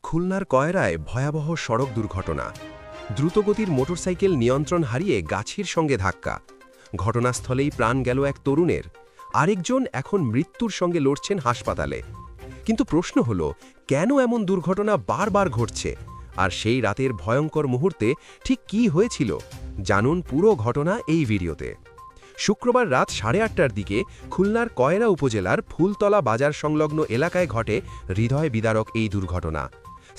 খুলনার কয়রায় ভয়াবহ সড়ক দুর্ঘটনা। দ্রুতগতির মোটরসাইকেল নিয়ন্ত্রণ হারিয়ে গাছের সঙ্গে ধাক্কা। ঘটনাস্থলেই প্রাণ গেল এক তরুণের। আরেকজন এখন মৃত্যুর সঙ্গে লড়ছেন হাসপাতালে। কিন্তু প্রশ্ন হল, কেন এমন দুর্ঘটনা বারবার ঘটছে? আর সেই রাতের ভয়ঙ্কর মুহূর্তে ঠিক কী হয়েছিল? জানুন পুরো ঘটনা এই ভিডিওতে। শুক্রবার রাত 8:30টার দিকে খুলনার কয়রা উপজেলার ফুলতলা বাজার সংলগ্ন এলাকায় ঘটে হৃদয় বিদারক এই দুর্ঘটনা।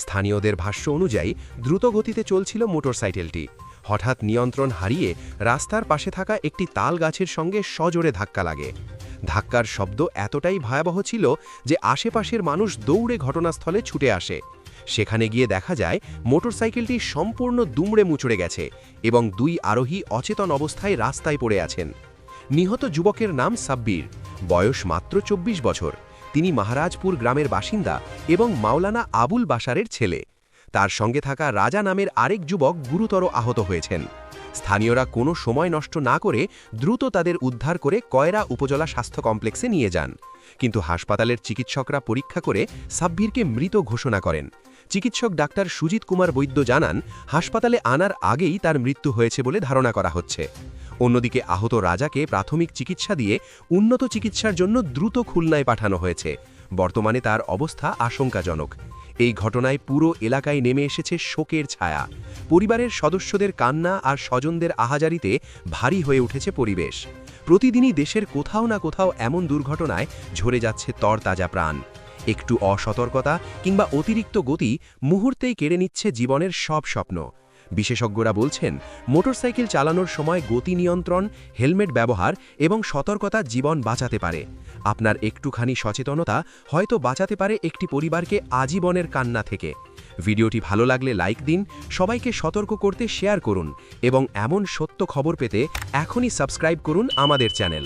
স্থানীয়দের ভাষ্য অনুযায়ী দ্রুতগতিতে চলছিল মোটরসাইকেলটি। হঠাৎ নিয়ন্ত্রণ হারিয়ে রাস্তার পাশে থাকা একটি তাল গাছের সঙ্গে সজোরে ধাক্কা লাগে। ধাক্কার শব্দ এতটাই ভয়াবহ ছিল যে আশেপাশের মানুষ দৌড়ে ঘটনাস্থলে ছুটে আসে। সেখানে গিয়ে দেখা যায় মোটরসাইকেলটি সম্পূর্ণ দুমড়ে মুচড়ে গেছে এবং দুই আরোহী অচেতন অবস্থায় রাস্তায় পড়ে আছেন। নিহত যুবকের নাম সাব্বির, বয়স মাত্র 24 বছর। তিনি মহারাজপুর গ্রামের বাসিন্দা এবং মাওলানা আবুল বাশারের ছেলে। তার সঙ্গে থাকা রাজা নামের আরেক যুবক গুরুতর আহত হয়েছেন। স্থানীয়রা কোনো সময় নষ্ট না করে দ্রুত তাদের উদ্ধার করে কয়রা উপজেলা স্বাস্থ্য কমপ্লেক্সে নিয়ে যান। কিন্তু হাসপাতালের চিকিৎসকরা পরীক্ষা করে সাব্বিরকে মৃত ঘোষণা করেন। চিকিৎসক ডাক্তার সুজিত কুমার বৈদ্য জানান, হাসপাতালে আনার আগেই তার মৃত্যু হয়েছে বলে ধারণা করা হচ্ছে। অন্যদিকে আহত রাজাকে প্রাথমিক চিকিৎসা দিয়ে উন্নত চিকিৎসার জন্য দ্রুত খুলনায় পাঠানো হয়েছে। বর্তমানে তার অবস্থা আশঙ্কাজনক। এই ঘটনায় পুরো এলাকায় নেমে এসেছে শোকের ছায়া। পরিবারের সদস্যদের কান্না আর স্বজনদের আহাজারিতে ভারী হয়ে উঠেছে পরিবেশ। প্রতিদিনই দেশের কোথাও না কোথাও এমন দুর্ঘটনায় ঝরে যাচ্ছে তরতাজা প্রাণ। একটু অসতর্কতা কিংবা অতিরিক্ত গতি মুহূর্তেই কেড়ে নিচ্ছে জীবনের সব স্বপ্ন। বিশেষজ্ঞরা বলছেন, মোটরসাইকেল চালানোর সময় গতি নিয়ন্ত্রণ, হেলমেট ব্যবহার এবং সতর্কতা জীবন বাঁচাতে পারে। আপনার একটুখানি সচেতনতা হয়তো বাঁচাতে পারে একটি পরিবারকে আজীবনের কান্না থেকে। ভিডিওটি ভালো লাগলে লাইক দিন, সবাইকে সতর্ক করতে শেয়ার করুন এবং এমন সত্য খবর পেতে এখনই সাবস্ক্রাইব করুন আমাদের চ্যানেল।